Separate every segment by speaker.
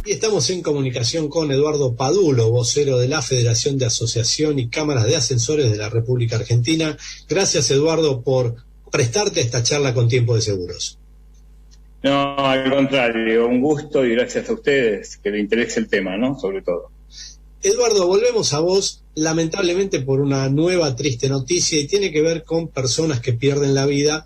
Speaker 1: Y estamos en comunicación con Eduardo Padulo, vocero de la Federación de Asociación y Cámaras de Ascensores de la República Argentina. Gracias, Eduardo, por prestarte a esta charla con Tiempo de Seguros.
Speaker 2: No, al contrario, un gusto y gracias a ustedes, que les interese el tema, ¿no? Sobre todo.
Speaker 1: Eduardo, volvemos a vos, lamentablemente por una nueva triste noticia, y tiene que ver con personas que pierden la vida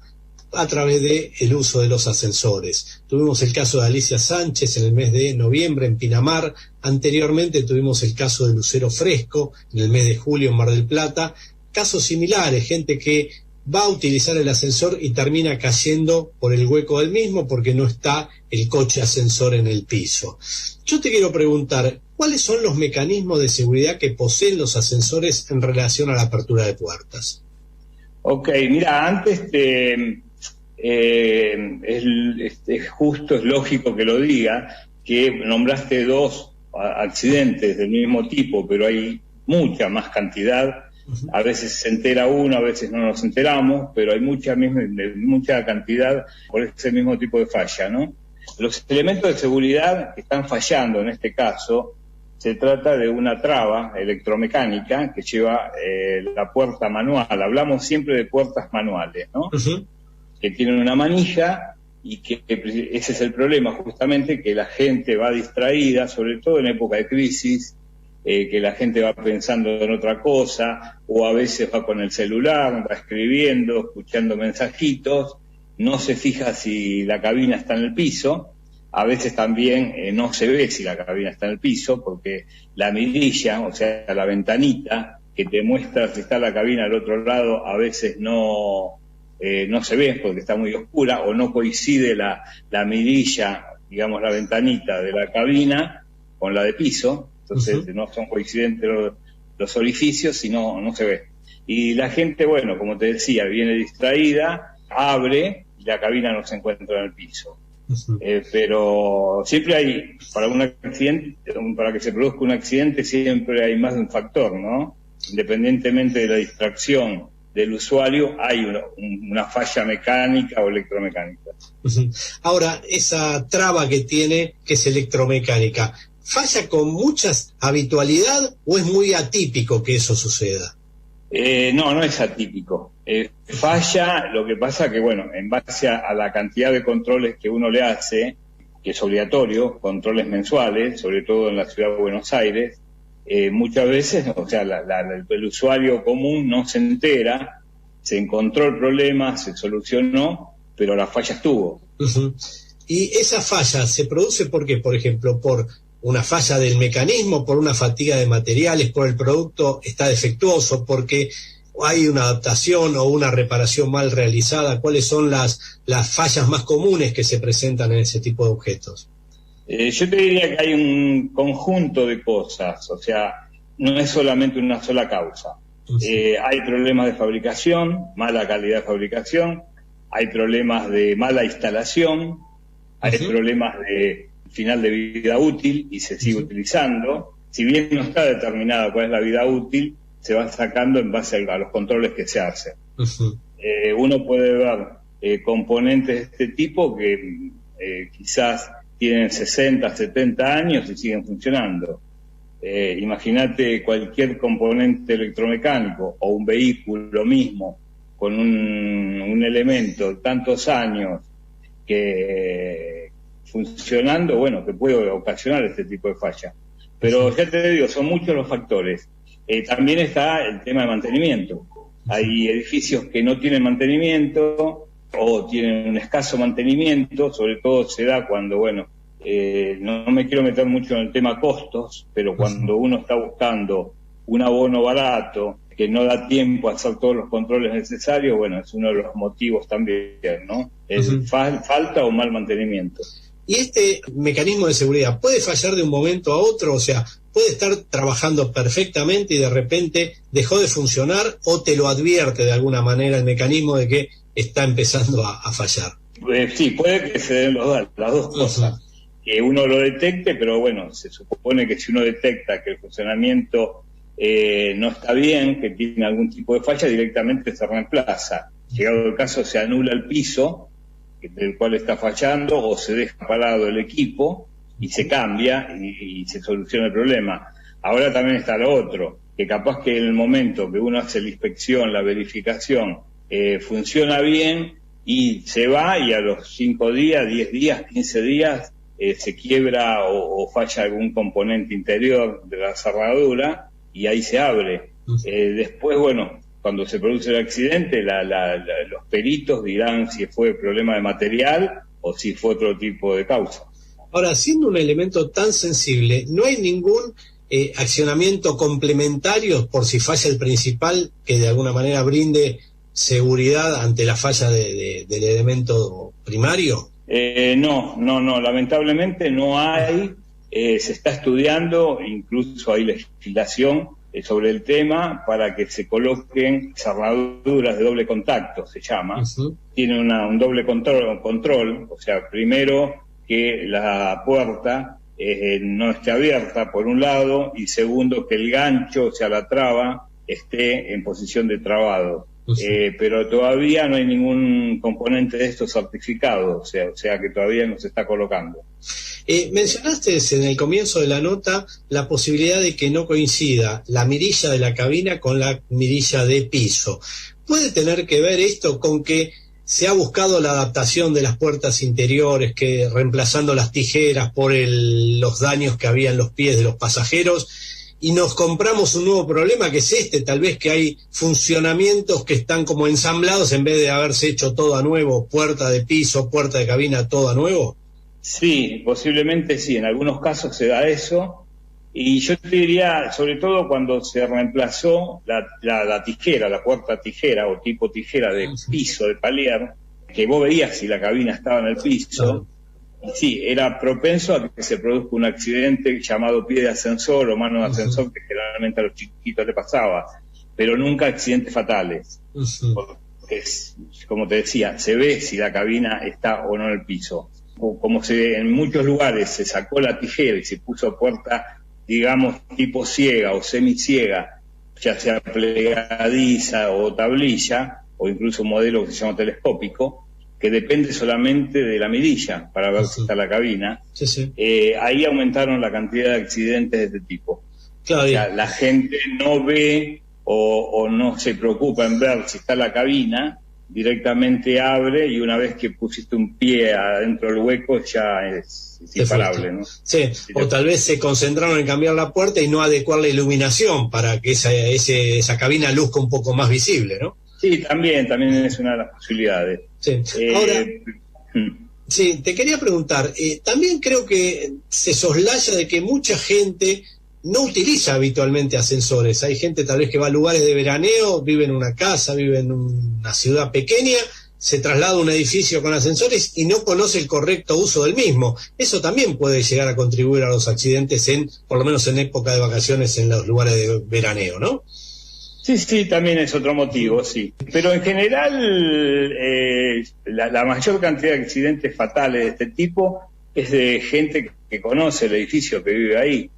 Speaker 1: a través del uso de los ascensores. Tuvimos el caso de Alicia Sánchez en el mes de noviembre en Pinamar, anteriormente tuvimos el caso de Lucero Fresco en el mes de julio en Mar del Plata, casos similares, gente que va a utilizar el ascensor y termina cayendo por el hueco del mismo porque no está el coche ascensor en el piso. Yo te quiero preguntar, ¿cuáles son los mecanismos de seguridad que poseen los ascensores en relación a la apertura de puertas?
Speaker 2: Ok, mira, antes es justo, es lógico que lo diga, que nombraste dos accidentes del mismo tipo, pero hay mucha más cantidad. A veces se entera uno, a veces no nos enteramos, pero hay mucha cantidad por ese mismo tipo de falla, ¿no? Los elementos de seguridad que están fallando en este caso, se trata de una traba electromecánica que lleva la puerta manual. Hablamos siempre de puertas manuales, ¿no? Que tienen una manija y que ese es el problema, justamente, que la gente va distraída, sobre todo en época de crisis, que la gente va pensando en otra cosa, o a veces va con el celular, va escribiendo, escuchando mensajitos, no se fija si la cabina está en el piso, a veces también no se ve si la cabina está en el piso, porque la mirilla, o sea, la ventanita que te muestra si está la cabina al otro lado, a veces no se ve porque está muy oscura, o no coincide la mirilla, digamos la ventanita de la cabina con la de piso, entonces no son coincidentes los orificios y no se ve. Y la gente, bueno, como te decía, viene distraída, abre y la cabina no se encuentra en el piso. Pero siempre hay, para un accidente, para que se produzca un accidente, siempre hay más de un factor, ¿no? Independientemente de la distracción del usuario, hay una falla mecánica o electromecánica.
Speaker 1: Ahora, esa traba que tiene, que es electromecánica, ¿falla con mucha habitualidad o es muy atípico que eso suceda?
Speaker 2: No es atípico. Falla, lo que pasa que, bueno, en base a la cantidad de controles que uno le hace, que es obligatorio, controles mensuales, sobre todo en la ciudad de Buenos Aires, muchas veces, o sea, el usuario común no se entera, se encontró el problema, se solucionó, pero la falla estuvo.
Speaker 1: ¿Y esa falla se produce por qué? Por ejemplo, por una falla del mecanismo, por una fatiga de materiales, por el producto está defectuoso, porque hay una adaptación o una reparación mal realizada. ¿Cuáles son las fallas más comunes que se presentan en ese tipo de objetos?
Speaker 2: Yo te diría que hay un conjunto de cosas, o sea, no es solamente una sola causa. Hay problemas de fabricación, mala calidad de fabricación, hay problemas de mala instalación, hay problemas de final de vida útil y se sigue utilizando. Si bien no está determinada cuál es la vida útil, se va sacando en base a los controles que se hacen. Uno puede ver componentes de este tipo que quizás tienen 60, 70 años y siguen funcionando. Imagínate cualquier componente electromecánico o un vehículo mismo con un elemento tantos años que funcionando, bueno, que puede ocasionar este tipo de falla. Pero ya te digo, son muchos los factores. También está el tema de mantenimiento. Hay edificios que no tienen mantenimiento o tienen un escaso mantenimiento, sobre todo se da cuando, bueno, no me quiero meter mucho en el tema costos, pero cuando uno está buscando un abono barato, que no da tiempo a hacer todos los controles necesarios, bueno, es uno de los motivos también, ¿no? Falta o mal mantenimiento.
Speaker 1: ¿Y este mecanismo de seguridad puede fallar de un momento a otro? O sea, ¿puede estar trabajando perfectamente y de repente dejó de funcionar o te lo advierte de alguna manera el mecanismo de que está empezando a fallar?
Speaker 2: Sí, puede que se den las dos cosas. Que uno lo detecte, pero bueno, se supone que si uno detecta que el funcionamiento no está bien, que tiene algún tipo de falla, directamente se reemplaza. Llegado el caso, se anula el piso del cual está fallando o se deja parado el equipo y se cambia y se soluciona el problema. Ahora también está lo otro, que capaz que en el momento que uno hace la inspección, la verificación, funciona bien y se va, y a los 5 días, 10 días, 15 días se quiebra o falla algún componente interior de la cerradura y ahí se abre. Después, bueno, cuando se produce el accidente, los peritos dirán si fue problema de material o si fue otro tipo de causa.
Speaker 1: Ahora, siendo un elemento tan sensible, ¿no hay ningún accionamiento complementario por si falla el principal que de alguna manera brinde seguridad ante la falla del elemento primario?
Speaker 2: No, lamentablemente no hay. Se está estudiando, incluso hay legislación sobre el tema para que se coloquen cerraduras de doble contacto, se llama. Tiene un doble control, o sea, primero que la puerta no esté abierta por un lado, y segundo que el gancho, o sea, la traba, esté en posición de trabado. Pero todavía no hay ningún componente de esto certificado, o sea que todavía no se está colocando.
Speaker 1: Mencionaste en el comienzo de la nota la posibilidad de que no coincida la mirilla de la cabina con la mirilla de piso. ¿Puede tener que ver esto con que se ha buscado la adaptación de las puertas interiores, que reemplazando las tijeras por los daños que había en los pies de los pasajeros, y nos compramos un nuevo problema que es tal vez que hay funcionamientos que están como ensamblados en vez de haberse hecho todo a nuevo, puerta de piso, puerta de cabina, todo a nuevo?
Speaker 2: Sí, posiblemente sí, en algunos casos se da eso, y yo te diría, sobre todo cuando se reemplazó la tijera, la puerta tijera o tipo tijera de piso, de palier, que vos veías si la cabina estaba en el piso, y sí, era propenso a que se produzca un accidente llamado pie de ascensor o mano de ascensor, que generalmente a los chiquitos le pasaba, pero nunca accidentes fatales. Porque como te decía, se ve si la cabina está o no en el piso. Como en muchos lugares se sacó la tijera y se puso puerta, digamos, tipo ciega o semiciega, ya sea plegadiza o tablilla, o incluso un modelo que se llama telescópico, que depende solamente de la mirilla para ver si está la cabina. Ahí aumentaron la cantidad de accidentes de este tipo. Claro, o sea, la gente no ve o no se preocupa en ver si está la cabina, directamente abre, y una vez que pusiste un pie adentro del hueco ya es imparable, ¿no? Sí,
Speaker 1: o tal vez se concentraron en cambiar la puerta y no adecuar la iluminación para que esa cabina luzca un poco más visible, ¿no?
Speaker 2: Sí, también es una de las posibilidades.
Speaker 1: Sí. Ahora, sí, te quería preguntar, también creo que se soslaya de que mucha gente no utiliza habitualmente ascensores. Hay gente tal vez que va a lugares de veraneo, vive en una casa, vive en una ciudad pequeña, se traslada a un edificio con ascensores y no conoce el correcto uso del mismo. Eso también puede llegar a contribuir a los accidentes, por lo menos en época de vacaciones en los lugares de veraneo, ¿no?
Speaker 2: Sí, también es otro motivo, sí. Pero en general, la mayor cantidad de accidentes fatales de este tipo es de gente que conoce el edificio, que vive ahí.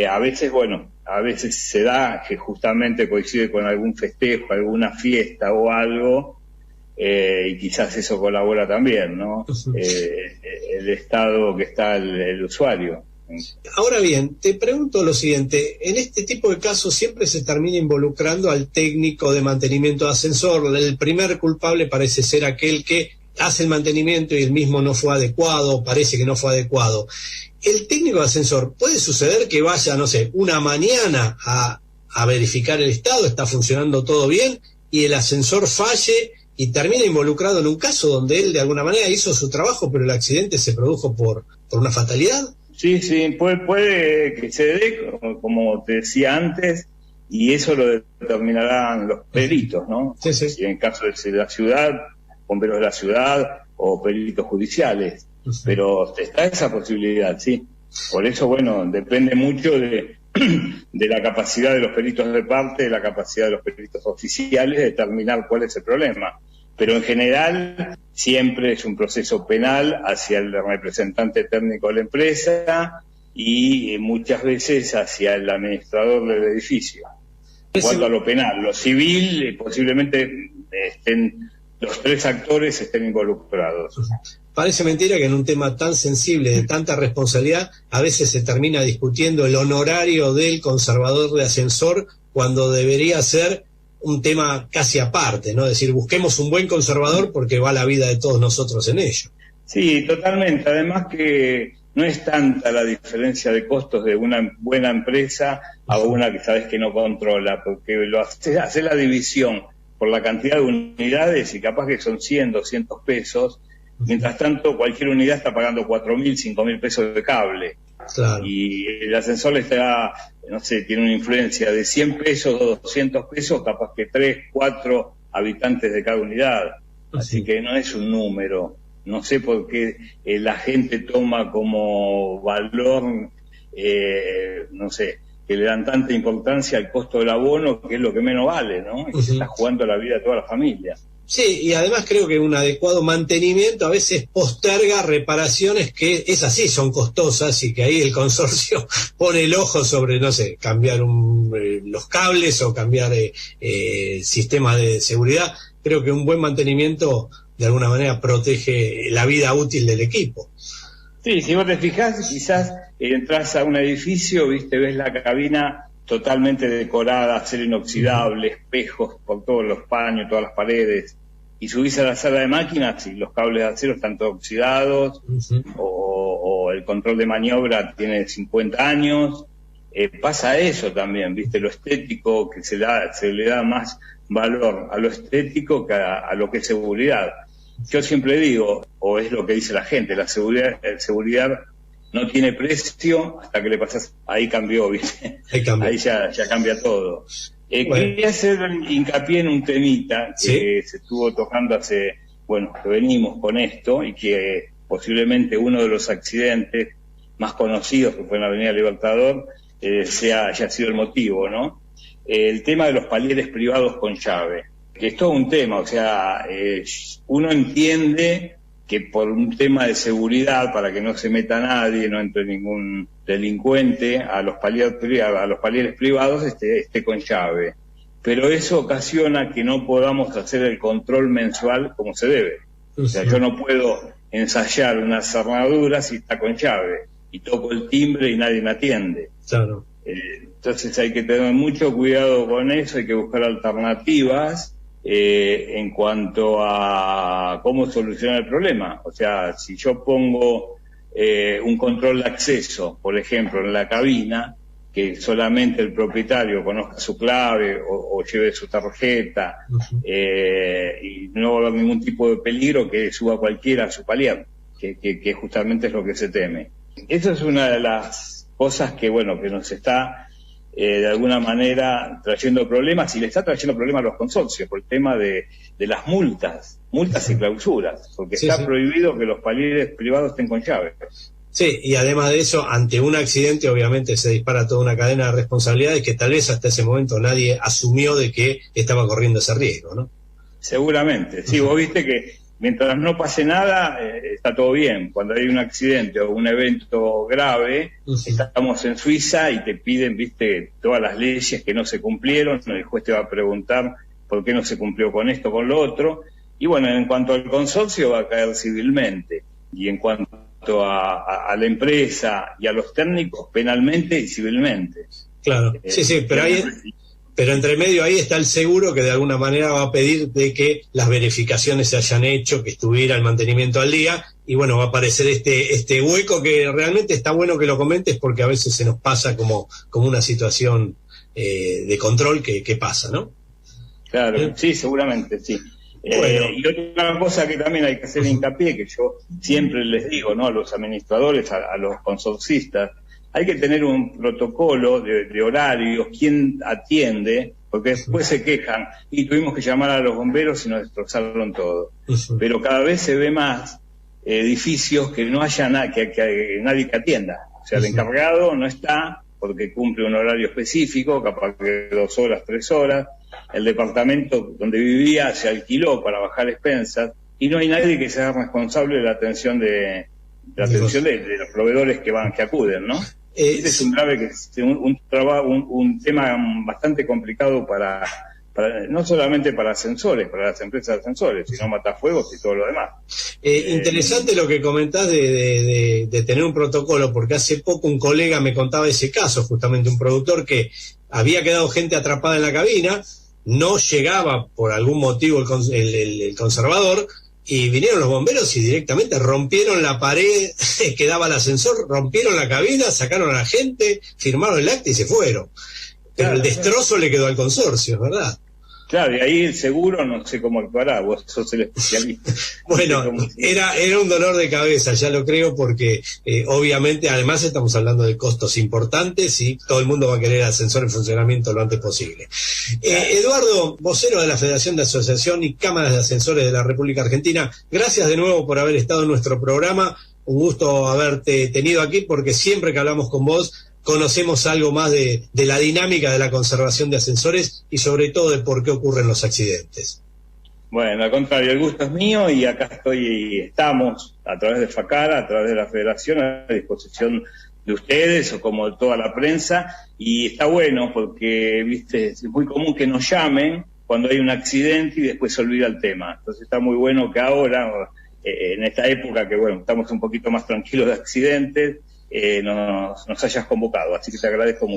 Speaker 2: A veces se da que justamente coincide con algún festejo, alguna fiesta o algo, y quizás eso colabora también, ¿no? El estado que está el usuario.
Speaker 1: Ahora bien, te pregunto lo siguiente, en este tipo de casos siempre se termina involucrando al técnico de mantenimiento de ascensor. El primer culpable parece ser aquel que hace el mantenimiento y el mismo no fue adecuado, parece que no fue adecuado. El técnico de ascensor, ¿puede suceder que vaya, no sé, una mañana a verificar el estado, está funcionando todo bien, y el ascensor falle y termina involucrado en un caso donde él de alguna manera hizo su trabajo, pero el accidente se produjo por una fatalidad? Sí,
Speaker 2: puede que se dé, como te decía antes, y eso lo determinarán los peritos, ¿no? Sí. Si en caso de la ciudad, bomberos de la ciudad o peritos judiciales. Pero está esa posibilidad, sí. Por eso, bueno, depende mucho de la capacidad de los peritos de parte, de la capacidad de los peritos oficiales de determinar cuál es el problema. Pero en general siempre es un proceso penal hacia el representante técnico de la empresa y muchas veces hacia el administrador del edificio. En cuanto a lo penal, lo civil, posiblemente los tres actores estén involucrados.
Speaker 1: parece mentira que en un tema tan sensible, de tanta responsabilidad, a veces se termina discutiendo el honorario del conservador de ascensor cuando debería ser un tema casi aparte, ¿no? Es decir, busquemos un buen conservador porque va la vida de todos nosotros en ello.
Speaker 2: Sí, totalmente. Además que no es tanta la diferencia de costos de una buena empresa a una que sabes que no controla, porque hace la división por la cantidad de unidades y capaz que son 100, 200 pesos. Mientras tanto, cualquier unidad está pagando 4.000, 5.000 pesos de cable.
Speaker 1: Claro.
Speaker 2: Y el ascensor está, no sé, tiene una influencia de 100 pesos o 200 pesos, capaz que 3, 4 habitantes de cada unidad. Así que no es un número. No sé por qué la gente toma como valor, no sé, que le dan tanta importancia al costo del abono, que es lo que menos vale, ¿no? Y se está jugando la vida de toda la familia.
Speaker 1: Sí, y además creo que un adecuado mantenimiento a veces posterga reparaciones que es así, son costosas y que ahí el consorcio pone el ojo sobre, no sé, cambiar los cables o cambiar sistemas de seguridad. Creo que un buen mantenimiento de alguna manera protege la vida útil del equipo.
Speaker 2: Sí, si vos te fijás, quizás entras a un edificio, viste, ves la cabina totalmente decorada, acero inoxidable, espejos por todos los paños, todas las paredes, y subís a la sala de máquinas y los cables de acero están todos oxidados, o el control de maniobra tiene 50 años. Pasa eso también, viste, lo estético, que se le da más valor a lo estético que a lo que es seguridad. Yo siempre digo, o es lo que dice la gente, la seguridad no tiene precio hasta que le pasas, ahí cambió, ¿viste? Ahí ya cambia todo. Bueno. Quería hacer hincapié en un temita que se estuvo tocando que venimos con esto y que posiblemente uno de los accidentes más conocidos que fue en la Avenida Libertador haya sido el motivo, ¿no? El tema de los palieres privados con llave, que es todo un tema, o sea, uno entiende que por un tema de seguridad, para que no se meta nadie, no entre ningún delincuente a los palieres privados, esté con llave. Pero eso ocasiona que no podamos hacer el control mensual como se debe. O sea, yo no puedo ensayar una cerradura si está con llave, y toco el timbre y nadie me atiende.
Speaker 1: Claro.
Speaker 2: Entonces hay que tener mucho cuidado con eso, hay que buscar alternativas en cuanto a cómo solucionar el problema. O sea, si yo pongo un control de acceso, por ejemplo, en la cabina, que solamente el propietario conozca su clave o lleve su tarjeta, y no va a haber ningún tipo de peligro que suba cualquiera a su palier, que justamente es lo que se teme. Eso es una de las cosas que nos está de alguna manera trayendo problemas, y le está trayendo problemas a los consorcios por el tema de las multas y clausuras, porque está prohibido que los palieres privados estén con llave.
Speaker 1: Sí, y además de eso, ante un accidente obviamente se dispara toda una cadena de responsabilidades que tal vez hasta ese momento nadie asumió de que estaba corriendo ese riesgo, ¿no?
Speaker 2: Seguramente, sí, vos viste que mientras no pase nada, está todo bien. Cuando hay un accidente o un evento grave, estamos en Suiza y te piden, viste, todas las leyes que no se cumplieron, el juez te va a preguntar por qué no se cumplió con esto, con lo otro, y en cuanto al consorcio va a caer civilmente, y en cuanto a la empresa y a los técnicos, penalmente y civilmente.
Speaker 1: Claro, sí, pero entre medio ahí está el seguro que de alguna manera va a pedir de que las verificaciones se hayan hecho, que estuviera el mantenimiento al día, y va a aparecer este hueco que realmente está bueno que lo comentes porque a veces se nos pasa como una situación de control que pasa, ¿no?
Speaker 2: Claro, sí, seguramente, sí. Y otra cosa que también hay que hacer hincapié, que yo siempre les digo, ¿no?, a los administradores, a los consorcistas, hay que tener un protocolo de horarios, quién atiende, porque después se quejan y tuvimos que llamar a los bomberos y nos destrozaron todo. Pero cada vez se ve más edificios que no haya nadie que atienda. O sea, el encargado no está porque cumple un horario específico, capaz que 2 horas, 3 horas. El departamento donde vivía se alquiló para bajar expensas y no hay nadie que sea responsable de la atención de los proveedores que acuden, ¿no? Este es un tema bastante complicado para no solamente para ascensores, para las empresas de ascensores, sino matafuegos y todo lo demás.
Speaker 1: Interesante lo que comentás de tener un protocolo, porque hace poco un colega me contaba ese caso, justamente un productor que había quedado gente atrapada en la cabina, no llegaba por algún motivo el conservador, y vinieron los bomberos y directamente rompieron la pared que daba el ascensor, rompieron la cabina, sacaron a la gente, firmaron el acta y se fueron. Pero el destrozo le quedó al consorcio, ¿verdad?
Speaker 2: Claro, y ahí el seguro no sé cómo actuará, vos sos el especialista.
Speaker 1: Bueno, era un dolor de cabeza, ya lo creo, porque obviamente, además estamos hablando de costos importantes y todo el mundo va a querer ascensor en funcionamiento lo antes posible. Eduardo, vocero de la Federación de Asociación y Cámaras de Ascensores de la República Argentina, gracias de nuevo por haber estado en nuestro programa. Un gusto haberte tenido aquí, porque siempre que hablamos con vos conocemos algo más de la dinámica de la conservación de ascensores y sobre todo de por qué ocurren los accidentes.
Speaker 2: Bueno, al contrario, el gusto es mío y acá estamos a través de FACARA, a través de la Federación, a disposición de ustedes o como de toda la prensa, y está bueno porque, viste, es muy común que nos llamen cuando hay un accidente y después se olvida el tema. Entonces está muy bueno que ahora, en esta época que, bueno, estamos un poquito más tranquilos de accidentes, nos hayas convocado, así que te agradezco mucho.